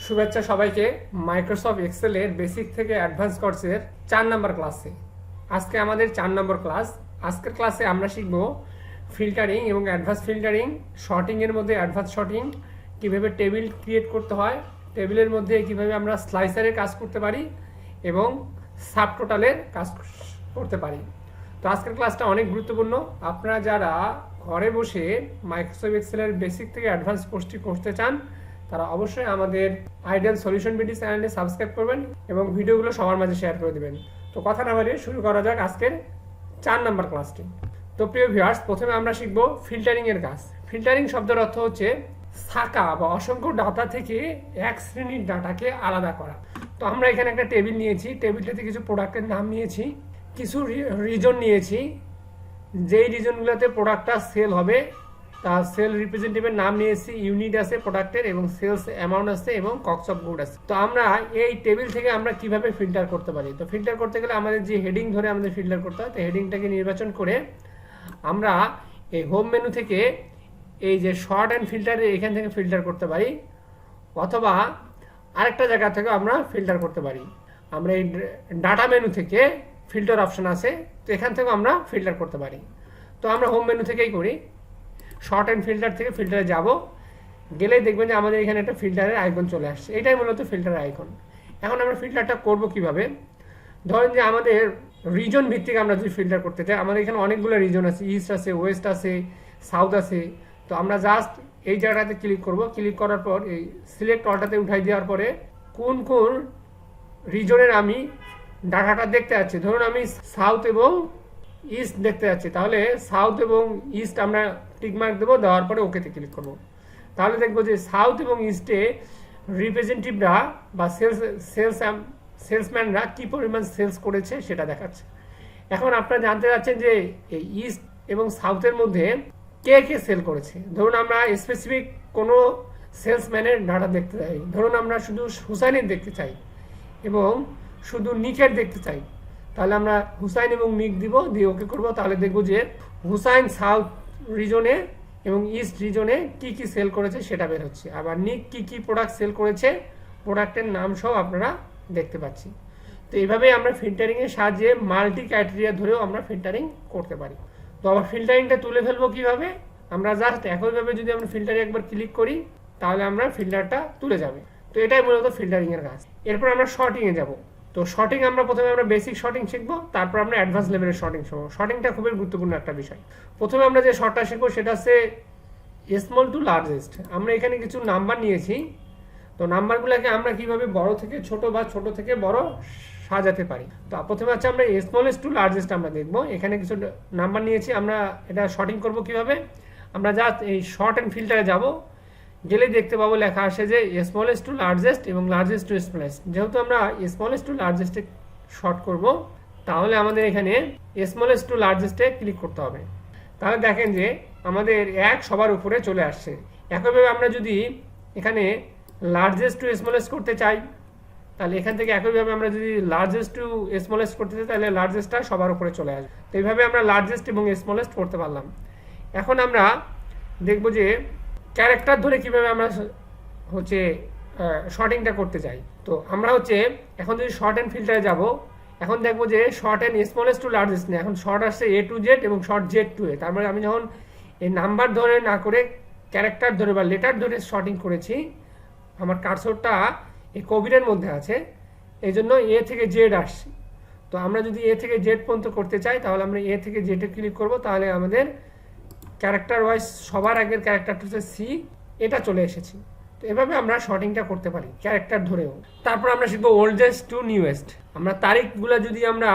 শুভেচ্ছা সবাইকে Microsoft এক্সেলের basic থেকে অ্যাডভান্স কোর্সের 4 নম্বর ক্লাসে। আজকে আমাদের 4 নম্বর ক্লাস। আজকের ক্লাসে আমরা শিখব ফিল্টারিং এবং অ্যাডভান্স ফিল্টারিং, শর্টিংয়ের মধ্যে অ্যাডভান্স শর্টিং, কীভাবে টেবিল ক্রিয়েট করতে হয়, টেবিলের মধ্যে কীভাবে আমরা স্লাইসারের কাজ করতে পারি এবং সাব টোটালের কাজ করতে পারি। তো আজকের ক্লাসটা অনেক গুরুত্বপূর্ণ। আপনারা যারা ঘরে বসে মাইক্রোসফট এক্সেলের বেসিক থেকে অ্যাডভান্স কোর্সটি করতে চান তারা অবশ্যই আমাদের আইডিয়াল সলিউশন ভিডিও চ্যানেলে সাবস্ক্রাইব করবেন এবং ভিডিওগুলো সবার মাঝে শেয়ার করে দেবেন। তো কথা না বাড়িয়ে শুরু করা যাক আজকের 4 নম্বর ক্লাসটি। তো প্রিয় ভিউয়ার্স, প্রথমে আমরা শিখব ফিল্টারিংয়ের কাজ। ফিল্টারিং শব্দের অর্থ হচ্ছে ছাঁকা বা অসংখ্য ডাটা থেকে এক শ্রেণীর ডাটাকে আলাদা করা। তো আমরা এখানে একটা টেবিল নিয়েছি, টেবিলটাতে কিছু প্রোডাক্টের নাম নিয়েছি, কিছু রিজন নিয়েছি, যেই রিজনগুলোতে প্রোডাক্টটা সেল হবে তার সেল রিপ্রেজেন্টেটিভের নাম নিয়েছি, ইউনিট আছে প্রোডাক্টের এবং সেলস অ্যামাউন্ট আছে এবং কস্ট অফ গুড আছে। তো আমরা এই টেবিল থেকে আমরা কিভাবে ফিল্টার করতে পারি? তো ফিল্টার করতে গেলে আমাদের যে হেডিং ধরে আমাদের ফিল্টার করতে হয়, তো হেডিংটাকে নির্বাচন করে আমরা এই হোম মেনু থেকে এই যে শর্ট অ্যান্ড ফিল্টারে এখান থেকে ফিল্টার করতে পারি, অথবা আরেকটা জায়গা থেকে আমরা ফিল্টার করতে পারি। আমরা এই ডাটা মেনু থেকে ফিল্টার অপশন আছে, তো এখান থেকেও আমরা ফিল্টার করতে পারি। তো আমরা হোম মেনু থেকেই করি। শর্ট অ্যান্ড ফিল্টার থেকে ফিল্টারে যাব, গেলেই দেখবেন যে আমাদের এখানে একটা ফিল্টারের আইকন চলে আসছে। এটাই মূলত ফিল্টারের আইকন। এখন আমরা ফিল্টারটা করব কিভাবে? ধরেন যে আমাদের রিজন ভিত্তিক আমরা যদি ফিল্টার করতে চাই, আমাদের এখানে অনেকগুলো রিজন আছে, ইস্ট আছে, ওয়েস্ট আছে, সাউথ আছে। তো আমরা জাস্ট এই জায়গাটাতে ক্লিক করব। ক্লিক করার পর এই সিলেক্ট অলটাতে উঠাই দেওয়ার পরে কোন কোন রিজনের আমি ডাটাটা দেখতে পাচ্ছি, ধরুন আমি সাউথ এবং ইস্ট দেখতে যাচ্ছি, তাহলে সাউথ এবং ইস্ট আমরা টিকমার্ক দেবো, দেওয়ার পরে ওকেতে ক্লিক করব। তাহলে দেখবো যে সাউথ এবং ইস্টে রিপ্রেজেন্টেটিভরা বা সেলসম্যানরা কী পরিমাণ সেলস করেছে সেটা দেখাচ্ছে। এখন আপনারা জানতে চাচ্ছেন যে এই ইস্ট এবং সাউথের মধ্যে কে কে সেল করেছে। ধরুন আমরা স্পেসিফিক কোনো সেলসম্যানের ডাটা দেখতে চাই, ধরুন আমরা শুধু হুসাইনের দেখতে চাই এবং শুধু নিকের দেখতে চাই, তাহলে আমরা হুসাইন এবং নিক দিব, দিয়ে ওকে করব। তাহলে দেখবো যে হুসাইন সাউথ রিজনে এবং ইস্ট রিজনে কি কি সেল করেছে সেটা বের হচ্ছে, আবার নিক কি কি প্রোডাক্ট সেল করেছে প্রোডাক্টের নাম সহ আপনারা দেখতে পাচ্ছি। তো এইভাবেই আমরা ফিল্টারিংয়ের সাহায্যে মাল্টি ক্রাইটেরিয়া ধরেও আমরা ফিল্টারিং করতে পারি। তো আবার ফিল্টারিংটা তুলে ফেলবো কিভাবে? আমরা জাস্ট একইভাবে যদি আমরা ফিল্টারে একবার ক্লিক করি তাহলে আমরা ফিল্টারটা তুলে যাবে। তো এটাই মূলত ফিল্টারিংয়ের কাজ। এরপর আমরা শর্টিংয়ে যাব। তো শর্টিং আমরা প্রথমে বেসিক শর্টিং শিখবো, তারপর আমরা অ্যাডভান্স লেভেলের শর্টিং শিখবো। শর্টিংটা খুবই গুরুত্বপূর্ণ একটা বিষয়। প্রথমে আমরা যে শর্টটা শিখবো সেটা হচ্ছে স্মল টু লার্জেস্ট। আমরা এখানে কিছু নাম্বার নিয়েছি, তো নাম্বারগুলোকে আমরা কিভাবে বড় থেকে ছোট বা ছোট থেকে বড় সাজাতে পারি। তো প্রথমে হচ্ছে আমরা স্মলেস্ট টু লার্জেস্ট আমরা দেখবো। এখানে কিছু নাম্বার নিয়েছি, আমরা এটা শর্টিং করব কিভাবে? আমরা জাস্ট এই শর্ট অ্যান্ড ফিল্টারে যাব, গেলেই দেখতে পাবো লেখা আসে যে স্মলেস্ট টু লার্জেস্ট এবং লার্জেস্ট টু স্মলেস্ট। যেহেতু আমরা স্মলেস্ট টু লার্জেস্টে শর্ট করব, তাহলে আমাদের এখানে স্মলেস্ট টু লার্জেস্টে ক্লিক করতে হবে। তাহলে দেখেন যে আমাদের এক সবার উপরে চলে আসছে। একইভাবে আমরা যদি এখানে লার্জেস্ট টু স্মলেস্ট করতে চাই, তাহলে এখান থেকে একইভাবে আমরা যদি লার্জেস্ট টু স্মলেস্ট করতে চাই তাহলে লার্জেস্টটা সবার উপরে চলে আসবে। তো এইভাবে আমরা লার্জেস্ট এবং স্মলেস্ট করতে পারলাম। এখন আমরা দেখব যে ক্যারেক্টার ধরে কিভাবে আমরা হচ্ছে শর্টিংটা করতে চাই। তো আমরা হচ্ছে এখন যদি শর্ট অ্যান্ড ফিল্টারে যাব, এখন দেখবো যে short and smallest to largest নেই, এখন শর্ট আসছে A to Z এবং শর্ট Z to A। তারপরে আমি যখন এই নাম্বার ধরে না করে ক্যারেক্টার ধরে বা লেটার ধরে শর্টিং করেছি, আমার কার্সরটা এই কোভিডের মধ্যে আছে, এই জন্য A থেকে Z আসছে। তো আমরা যদি A থেকে Z পর্যন্ত করতে চাই তাহলে আমরা A থেকে Z এ ক্লিক করব, তাহলে আমাদের ক্যারেক্টার ওয়াইজ সবার আগের ক্যারেক্টারটা হচ্ছে C, এটা চলে এসেছি। তো এভাবে আমরা শর্টিংটা করতে পারি ক্যারেক্টার ধরেও। তারপর আমরা শিখবো ওল্ডেস্ট টু নিউয়েস্ট। আমরা তারিখগুলো যদি আমরা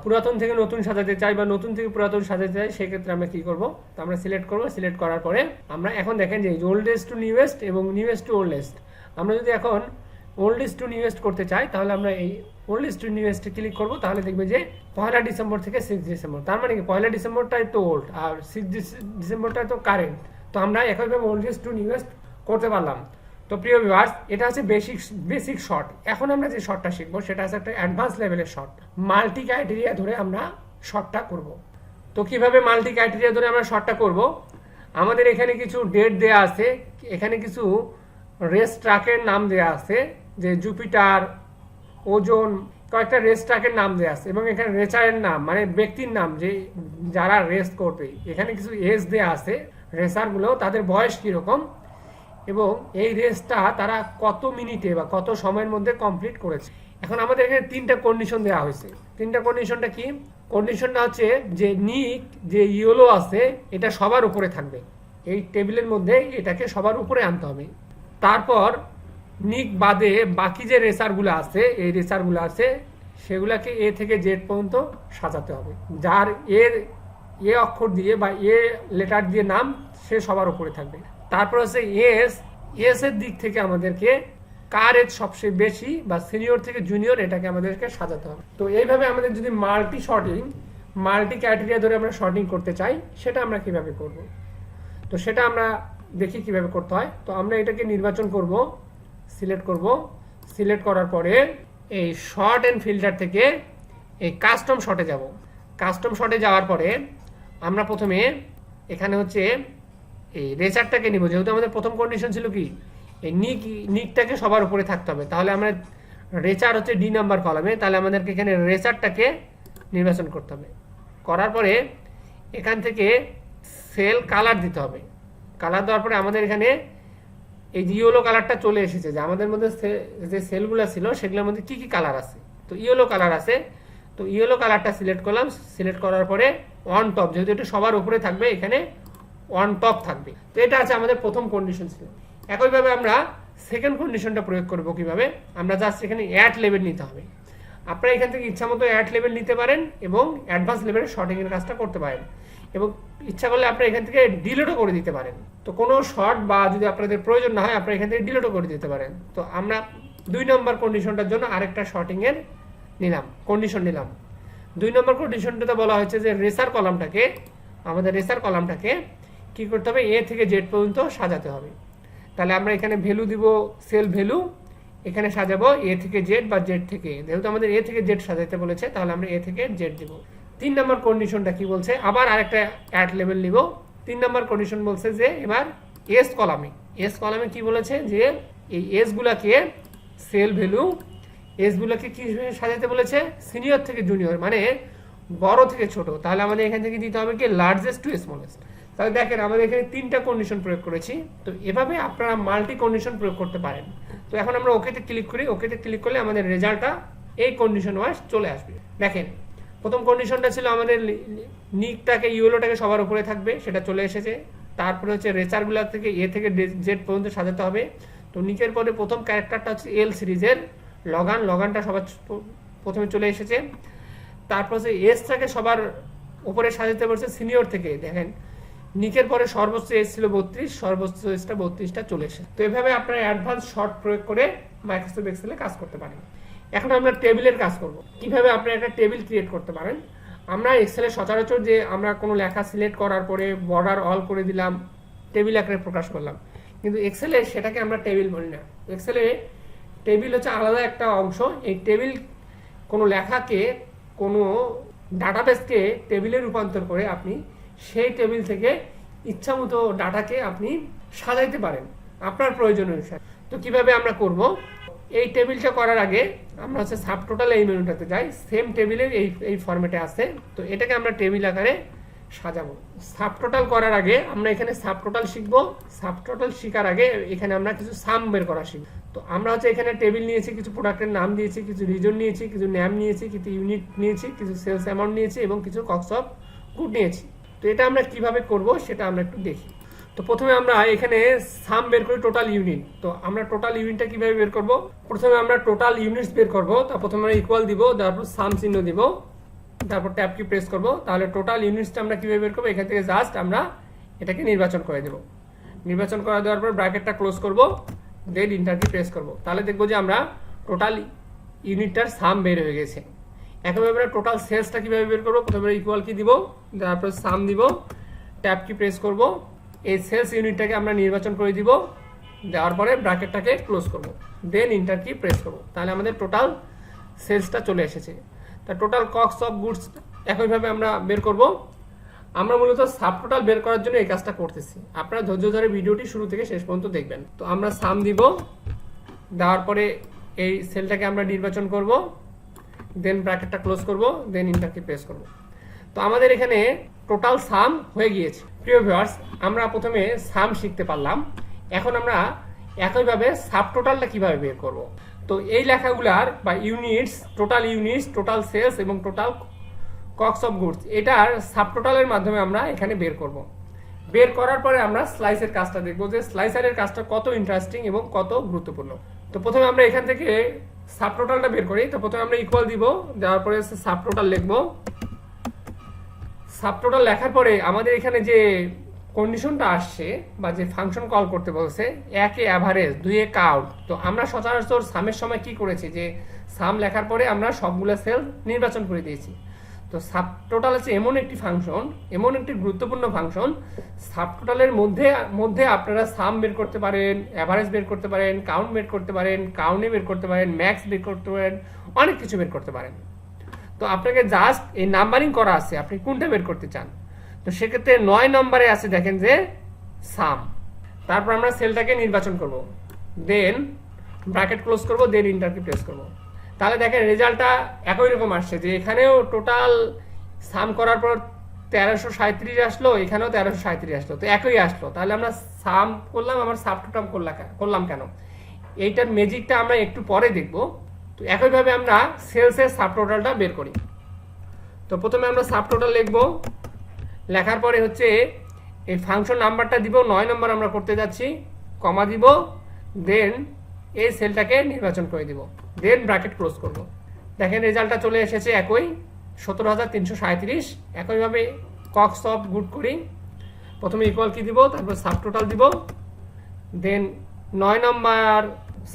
পুরাতন থেকে নতুন সাজাতে চাই বা নতুন থেকে পুরাতন সাজাতে চাই, সেক্ষেত্রে আমরা কী করবো? তো আমরা সিলেক্ট করবো। সিলেক্ট করার পরে আমরা এখন দেখেন যে ওল্ডেস্ট টু নিউয়েস্ট এবং নিউয়েস্ট টু ওল্ডেস্ট। আমরা যদি এখন ওল্ডেস্ট টু নিউয়েস্ট করতে চাই তাহলে আমরা এই ওল্ডেস্ট টু নিউয়েস্টে ক্লিক করবো। তাহলে দেখবে যে 1 ডিসেম্বর থেকে 6 ডিসেম্বর, তার মানে কি 1 ডিসেম্বরটাই তো ওল্ড আর 6 ডিসেম্বরটাই তো কারেন্ট। তো আমরা একইভাবে ওল্ডেস্ট টু নিউয়েস্ট করতে পারলাম। তো প্রিয় ভিউয়ার্স, এটা হচ্ছে বেসিক শর্ট। এখন আমরা যে শর্টটা শিখবো সেটা হচ্ছে একটা অ্যাডভান্স লেভেলের শর্ট। মাল্টি ক্রাইটেরিয়া ধরে আমরা শর্টটা করব। তো কিভাবে মাল্টি ক্রাইটেরিয়া ধরে আমরা শর্টটা করব? আমাদের এখানে কিছু ডেট দেয়া আছে, এখানে কিছু রেস ট্রাকের নাম দেওয়া আছে, যে জুপিটার, ওজন, কয়েকটা রেস ট্রাকের নাম দেওয়া আছে এবং এখানে রেসারের নাম মানে ব্যক্তির নাম, যে যারা রেস করবে, এখানে কিছু এজ দেওয়া আছে রেসারগুলো, তাদের বয়স কীরকম এবং এই রেসটা তারা কত মিনিটে বা কত সময়ের মধ্যে কমপ্লিট করেছে। এখন আমাদের এখানে 3টা কন্ডিশন দেওয়া হয়েছে। 3টা কন্ডিশনটা কি? কন্ডিশনটা হচ্ছে যে নিক যে ইয়েলো আছে এটা সবার উপরে থাকবে, এই টেবিলের মধ্যে এটাকে সবার উপরে আনতে হবে। তারপর নিক বাদে বাকি যে রেসারগুলো আছে, এই রেসারগুলো আছে সেগুলাকে এ থেকে জেড পর্যন্ত সাজাতে হবে, যার এ অক্ষর দিয়ে বা এ লেটার দিয়ে নাম সে সবার উপরে থাকবে। তারপর হচ্ছে এস এর দিক থেকে আমাদেরকে কার এজ সবচেয়ে বেশি বা সিনিয়র থেকে জুনিয়র এটাকে আমাদেরকে সাজাতে হবে। তো এইভাবে আমাদের যদি মাল্টি ক্রাইটেরিয়া ধরে আমরা শর্টিং করতে চাই, সেটা আমরা কিভাবে করব? তো সেটা আমরা দেখি কিভাবে করতে হয়। তো আমরা এটাকে নির্বাচন করব, সিলেক্ট করার পরে এই শর্ট অ্যান্ড ফিল্টার থেকে এই কাস্টম শর্টে যাব। কাস্টম শর্টে যাওয়ার পরে আমরা প্রথমে এখানে হচ্ছে এই রেসারটাকে নিব, যেহেতু আমাদের প্রথম কন্ডিশন ছিল কি এই নিকটাকে সবার উপরে থাকতে হবে, তাহলে আমরা রেসার হচ্ছে ডি নাম্বার কলামে, তাহলে আমাদেরকে এখানে রেসারটাকে নির্বাচন করতে হবে। করার পরে এখান থেকে সেল কালার দিতে হবে। কালার দেওয়ার পরে আমাদের এখানে এই ইয়েলো কালারটা চলে এসেছে, যে আমাদের মধ্যে যে সেলগুলো ছিল সেগুলোর মধ্যে কি কি কালার আছে। তো ইয়েলো কালার আছে, তো ইয়েলো কালারটা সিলেক্ট করলাম। সিলেক্ট করার পরে অন টপ, যেহেতু এটা সবার উপরে থাকবে এখানে অন টপ থাকবে। তো এটা আছে আমাদের প্রথম কন্ডিশন ছিল। একইভাবে আমরা সেকেন্ড কন্ডিশনটা প্রয়োগ করব কিভাবে? আমরা জাস্ট এখানে অ্যাড লেভেল নিতে হবে। আপনারা এখান থেকে ইচ্ছা মতো অ্যাড লেভেল নিতে পারেন এবং অ্যাডভান্স লেভেলের শর্টিংয়ের কাজটা করতে পারেন, এবং ইচ্ছা করলে আপনারা এখান থেকে ডিলিটও করে দিতে পারেন। তো কোনো শর্ট বা যদি আপনাদের প্রয়োজন না হয় আপনারা এখান থেকে ডিলিটও করে দিতে পারেন। তো আমরা 2 নম্বর কন্ডিশনটার জন্য আরেকটা শর্টিংয়ের কন্ডিশন নিলাম। 2 নম্বর কন্ডিশনটাতে বলা হয়েছে যে রেসার কলামটাকে কি করতে হবে? এ থেকে জেড পর্যন্ত সাজাতে হবে। তাহলে আমরা এখানে ভ্যালু দিব, সেল ভ্যালু এখানে সাজাবো এ থেকে জেড বা জেড থেকে, যেহেতু আমাদের এ থেকে জেড সাজাতে বলেছে তাহলে আমরা এ থেকে জেড দিব। 3 নম্বর কন্ডিশনটা কি বলছে? আবার আরেকটা অ্যাড লেভেল নিব। 3 নম্বর কন্ডিশন বলছে যে এবার এস কলামে কি বলেছে? যে এই এসগুলাকে সেল ভ্যালু এসগুলোকে কি সাজাতে বলেছে? সিনিয়র থেকে জুনিয়র, মানে বড় থেকে ছোট। তাহলে আমাদের এখান থেকে দিতে হবে কি লার্জেস্ট টু স্মলেস্ট। তাহলে দেখেন আমাদের এখানে 3টা কন্ডিশন প্রয়োগ করেছি। তো এভাবে আপনারা মাল্টি কন্ডিশন প্রয়োগ করতে পারেন। তো এখন আমরা ওকেতে ক্লিক করি। ওকেতে ক্লিক করলে আমাদের রেজাল্টটা এই কন্ডিশন ওয়াইজ চলে আসবে। দেখেন প্রথম কন্ডিশনটা ছিল আমাদের নিকটাকে ইয়েলোটাকে সবার উপরে থাকবে, সেটা চলে এসেছে। তারপরে হচ্ছে রেসারগুলো থেকে এ থেকে জেড পর্যন্ত সাজাতে হবে। তো নিকের পরে প্রথম ক্যারেক্টারটা হচ্ছে এল সিরিজের লগানটা সবার প্রথমে চলে এসেছে। তারপর হচ্ছে এসটাকে সবার উপরে সাজাতে বলছে সিনিয়র থেকে। দেখেন নিকের পরে সর্বোচ্চ এজ ছিল 32, সর্বোচ্চ এজটা 32টা চলে এসেছে। তো এভাবে আপনারা অ্যাডভান্স শর্ট প্রয়োগ করে মাইক্রোসফট এক্সেলে কাজ করতে পারেন। এখন আমরা টেবিলের কাজ করব। কিভাবে আপনারা একটা টেবিল ক্রিয়েট করতে পারেন? আমরা এক্সেলে সচরাচর যে আমরা কোনো লেখা সিলেক্ট করার পরে বর্ডার অল করে দিলাম, টেবিল আকারে প্রকাশ করলাম, কিন্তু এক্সেলে সেটাকে আমরা টেবিল বলি না। এক্সেলে টেবিল হচ্ছে আলাদা একটা অংশ। এই টেবিল কোনো লেখাকে, কোনো ডাটাবেসকে টেবিলে রূপান্তর করে আপনি সেই টেবিল থেকে ইচ্ছামতো ডাটাকে আপনি সাজাইতে পারেন আপনার প্রয়োজন অনুসারে। তো কিভাবে আমরা করব? এই টেবিলটা করার আগে আমরা হচ্ছে সাবটোটাল এই মেনুটাতে যাই। সেম টেবিলের এই ফরম্যাটে আছে। তো এটাকে আমরা টেবিল আকারে সাজাবো। সাবটোটাল করার আগে আমরা এখানে সাবটোটাল শিখবো। সাবটোটাল শেখার আগে এখানে আমরা কিছু সাম বের করা শিখব। তো আমরা হচ্ছে এখানে টেবিল নিয়েছি, কিছু প্রোডাক্টের নাম দিয়েছি, কিছু রিজন নিয়েছি, কিছু নেম নিয়েছি, কিছু ইউনিট নিয়েছি, কিছু সেলস অ্যামাউন্ট নিয়েছি এবং কিছু কস্ট অফ গুড নিয়েছি। তো এটা আমরা কিভাবে করব সেটা আমরা একটু দেখি। তো প্রথমে আমরা এখানে সাম বের করি টোটাল ইউনিট। তো আমরা টোটাল ইউনিটটা কিভাবে বের করব? প্রথমে আমরা টোটাল ইউনিটস বের করব। তা প্রথমে আমরা ইকুয়াল দিব, তারপর সাম চিহ্ন দিব, তারপর ট্যাব কি প্রেস করব। তাহলে টোটাল ইউনিটসটা আমরা কিভাবে বের করব? এখান থেকে জাস্ট আমরা এটাকে নির্বাচন করে দেব। নির্বাচন করে দেওয়ার পর ব্র্যাকেটটা ক্লোজ করব, দেন এন্টার কি প্রেস করব। তাহলে দেখবো যে আমরা টোটাল ইউনিটটার সাম বের হয়ে গেছে। একইভাবে আমরা টোটাল সেলসটা কিভাবে বের করব? প্রথমে ইকুয়াল কি দিব, তারপর সাম দিব, ট্যাব কি প্রেস করব, এই সেলস ইউনিটটাকে আমরা নির্বাচন করে দিব, দেওয়ার পরে ব্র্যাকেটটাকে ক্লোজ করব, দেন এন্টার কি প্রেস করব। তাহলে আমাদের টোটাল সেলসটা চলে এসেছে। তা টোটাল কস্ট অফ গুডস একইভাবে আমরা বের করব। আমরা মূলত সাব টোটাল বের করার জন্য এই কাজটা করতেছি। আপনারা ধৈর্য ধরে ভিডিওটি শুরু থেকে শেষ পর্যন্ত দেখবেন। তো আমরা সাম দিব, দেওয়ার পরে এই সেলটাকে আমরা নির্বাচন করব, দেন ব্র্যাকেটটা ক্লোজ করব, দেন ইন্টার কি প্রেস করব। তো আমাদের এখানে টোটাল সাম হয়ে গিয়েছে। প্রিয় ভিউয়ার্স, আমরা প্রথমে সাম শিখতে পারলাম, এখন আমরা একইভাবে সাব টোটালটা কিভাবে বের করব। তো এই লেখাগুলার বা ইউনিটস, টোটাল সেলস এবং টোটাল কস্ট অফ গুডস, এটার সাব টোটালের মাধ্যমে আমরা এখানে বের করব। বের করার পরে আমরা স্লাইসের কাজটা দেখবো যে স্লাইসারের কাজটা কত ইন্টারেস্টিং এবং কত গুরুত্বপূর্ণ। তো প্রথমে আমরা এখান থেকে সাব টোটালটা বের করি। তো প্রথমে আমরা ইকুয়াল দিব, দেওয়ার পরে সাব টোটাল লিখবো। সাব টোটাল লেখার পরে আমাদের এখানে যে কন্ডিশনটা আসছে বা যে ফাংশন কল করতে বলছে, 1 এ অ্যাভারেজ, 2 এ কাউন্ট। তো আমরা সচরাচর সামের সময় কি করেছি যে সাম লেখার পরে আমরা সবগুলো সেল নির্বাচন করে দিয়েছি। তো সাব টোটাল হচ্ছে এমন একটি ফাংশন, এমন একটি গুরুত্বপূর্ণ ফাংশন, সাব টোটালের মধ্যে আপনারা সাম বের করতে পারেন, অ্যাভারেজ বের করতে পারেন, কাউন্ট বের করতে পারেন, কাউন্টে বের করতে পারেন, ম্যাক্স বের করতে পারেন, অনেক কিছু বের করতে পারেন। তো আপনাকে জাস্ট এই নাম্বারিং করা আছে, আপনি কোনটা বের করতে চান। তো সেক্ষেত্রে 9 নম্বরে আছে দেখেন যে সাম। তারপর আমরা সেলটাকে নির্বাচন করব, দেন ব্র্যাকেট ক্লোজ করব, দেন ইন্টার কি প্রেস করব। তাহলে দেখেন রেজাল্টটা একই রকম আসছে, যে এখানেও টোটাল সাম করার পর 1337 আসলো, এখানেও 1337 আসলো, তো একই আসলো। তাহলে আমরা সাম করলাম, আমার সাব টোটাল করলাম কেন, এইটার ম্যাজিকটা আমরা একটু পরে দেখব। তো একইভাবে আমরা সেলসের সাব টোটালটা বের করি। তো প্রথমে আমরা সাব টোটাল লিখব, লেখার পরে হচ্ছে এই ফাংশন নাম্বারটা দিব, 9 নম্বর আমরা করতে যাচ্ছি, কমা দিব, দেন এই সেলটাকে নির্বাচন করে দিব, দেন ব্র্যাকেট ক্লোজ করব। দেখেন রেজাল্টটা চলে এসেছে একই 17,337। একইভাবে কস্ট অফ গুড করি, প্রথমে ইকুয়াল কি দিব, তারপর সাব টোটাল দিব, দেন 9 নম্বর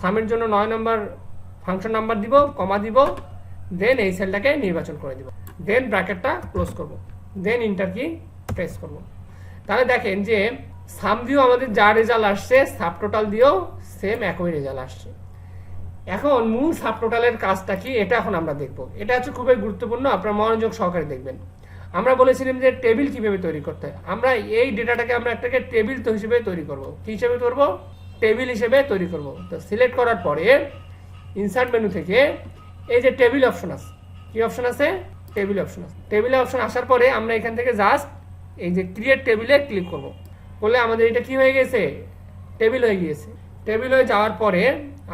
সামের জন্য 9 নম্বর ফাংশন নাম্বার দিব, কমা দিব, দেন এই সেলটাকে নির্বাচন করে দিব, দেন ব্র্যাকেটটা ক্লোজ করব, দেন ইন্টার কি প্রেস করব। তাহলে দেখেন যে সাম দিয়েও আমাদের যা রেজাল্ট আসছে, সাব টোটাল দিয়েও সেম একই রেজাল্ট আসছে। এখন মূল সাব টোটালের কাজটা কি, এটা এখন আমরা দেখব। এটা হচ্ছে খুবই গুরুত্বপূর্ণ, আপনারা মনোযোগ সহকারে দেখবেন। আমরা বলেছিলাম যে টেবিল কিভাবে তৈরি করতে হয়। আমরা এই ডেটাটাকে আমরা একটাকে টেবিল হিসেবে তৈরি করব। কি হিসেবে করব, টেবিল হিসেবে তৈরি করব। তো সিলেক্ট করার পরে ইনসার্ট মেনু থেকে এই যে টেবিল অপশন আছে, কি অপশন আছে, টেবিল অপশন আছে। টেবিলে অপশন আসার পরে আমরা এখান থেকে জাস্ট এই যে ক্রিয়েট টেবিলে ক্লিক করব, করলে আমাদের এটা কি হয়ে গেছে, টেবিল হয়ে গিয়েছে। টেবিল হয়ে যাওয়ার পরে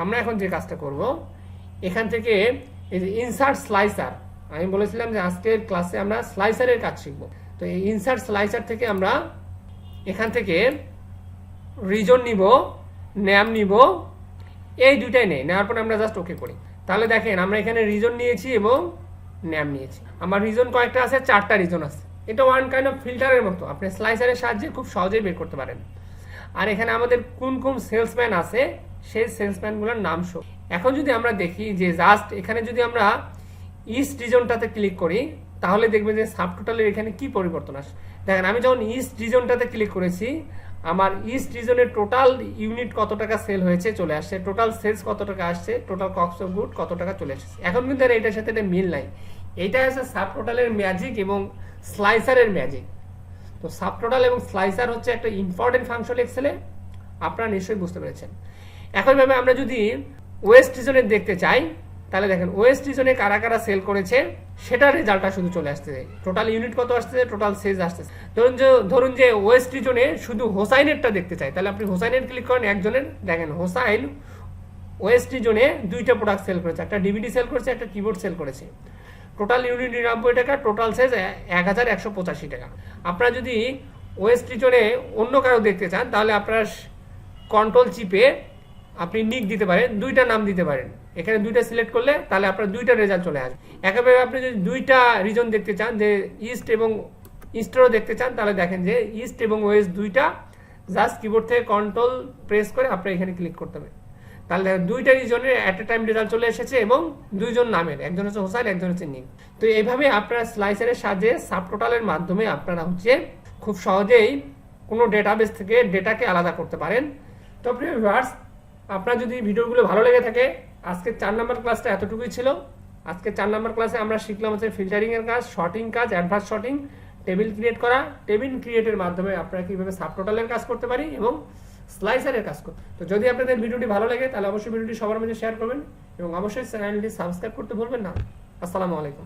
আমরা এখন যে কাজটা করব, এখান থেকে এই যে ইনসার্ট স্লাইসার, আমি বলেছিলাম যে আজকের ক্লাসে আমরা স্লাইসারের কাজ শিখব। তো এই ইনসার্ট স্লাইসার থেকে আমরা এখান থেকে রিজন নিব, নেম নিব, এই দুইটাই নেওয়ার পরে আমরা জাস্ট ওকে করি। তাহলে দেখেন আমরা এখানে রিজন নিয়েছি এবং নেম নিয়েছি। আমার রিজন কয়েকটা আছে, 4টা রিজন আছে। এটা ওয়ান কাইন্ড অফ ফিল্টারের মতো, আপনি স্লাইসারের সাহায্যে খুব সহজেই বের করতে পারেন। আর এখানে আমাদের কোন কোন সেলসম্যান আছে, সেই সেলসম্যানগুলোর নাম শো। এখন যদি আমরা দেখি যে জাস্ট এখানে যদি আমরা ইস্ট রিজনটাতে ক্লিক করি, তাহলে দেখবেন যে সাব টোটালের এখানে কি পরিবর্তন আসে। দেখেন আমি যখন ইস্ট রিজনটাতে ক্লিক করেছি, আমার ইস্ট রিজনের টোটাল ইউনিট কত টাকা সেল হয়েছে চলে আসছে, টোটাল সেলস কত টাকা আসছে, টোটাল কস্ট অফ গুড কত টাকা চলে এসেছে। এখন কিন্তু আর এটার সাথে এটা মিল নাই। এইটা হচ্ছে সাব টোটালের ম্যাজিক এবং স্লাইসারের ম্যাজিক। তো সাব টোটাল এবং স্লাইসার হচ্ছে একটা ইম্পর্টেন্ট ফাংশন এক্সেলে, আপনারা নিশ্চয়ই বুঝতে পেরেছেন। একইভাবে আমরা যদি ওয়েস্ট রিজনে দেখতে চাই, তাহলে দেখেন ওয়েস্ট রিজনে কারা কারা সেল করেছে সেটার রেজাল্টটা শুধু চলে আসতেছে, টোটাল ইউনিট কত আসতেছে, টোটাল সেলস আসতেছে। ধরুন যে ওয়েস্ট রিজনে শুধু হোসাইনেরটা দেখতে চাই, তাহলে আপনি হোসাইনের ক্লিক করেন, একজনের দেখেন হোসাইন ওয়েস্ট রিজনে 2টা প্রোডাক্ট সেল করেছে, একটা ডিভিডি সেল করেছে, একটা কিবোর্ড সেল করেছে। টোটাল ইউনিট 99 টাকা, টোটাল সেলস 1185 টাকা। আপনারা যদি ওয়েস্ট রিজনে অন্য কারো দেখতে চান, তাহলে আপনার কন্ট্রোল চিপে আপনি নিক দিতে পারেন, 2টা নাম দিতে পারেন। এখানে 2টা সিলেক্ট করলে তাহলে আপনার 2টা রেজাল্ট চলে আসবে। একেবারে আপনি যদি 2টা রিজন দেখতে চান, যে ইস্ট এবং ইস্টেরও দেখতে চান, তাহলে দেখেন যে ইস্ট এবং ওয়েস্ট 2টা, জাস্ট কিবোর্ড থেকে কন্ট্রোল প্রেস করে আপনার এখানে ক্লিক করতে হবে। তাহলে 2টা রিজনের অ্যাট এ টাইম রেজাল্ট চলে এসেছে এবং 2জন নামের, একজন হচ্ছে হোসাইন, একজন হচ্ছে নিক। তো এইভাবে আপনারা স্লাইসারের সাহায্যে সাব টোটালের মাধ্যমে আপনারা হচ্ছে খুব সহজেই কোনো ডেটাবেস থেকে ডেটাকে আলাদা করতে পারেন। তো প্রিয় ভিউয়ার্স, আপনার যদি ভিডিওগুলো ভালো লেগে থাকে, আজকে 4 নম্বর ক্লাসটা এতটুকুই ছিল। আজকে 4 নম্বর ক্লাসে আমরা শিখলাম হচ্ছে ফিল্টারিং এর কাজ, শর্টিং কাজ, অ্যাডভান্স শর্টিং, টেবিল ক্রিয়েট করা, টেবিল ক্রিয়েটের মাধ্যমে আপনারা কিভাবে সাব টোটালের কাজ করতে পারি এবং স্লাইসারের কাজ করতে। তো যদি আপনাদের ভিডিওটি ভালো লাগে তাহলে অবশ্যই ভিডিওটি সবার মাঝে শেয়ার করবেন এবং অবশ্যই চ্যানেলটি সাবস্ক্রাইব করতে ভুলবেন না। আসসালামু আলাইকুম।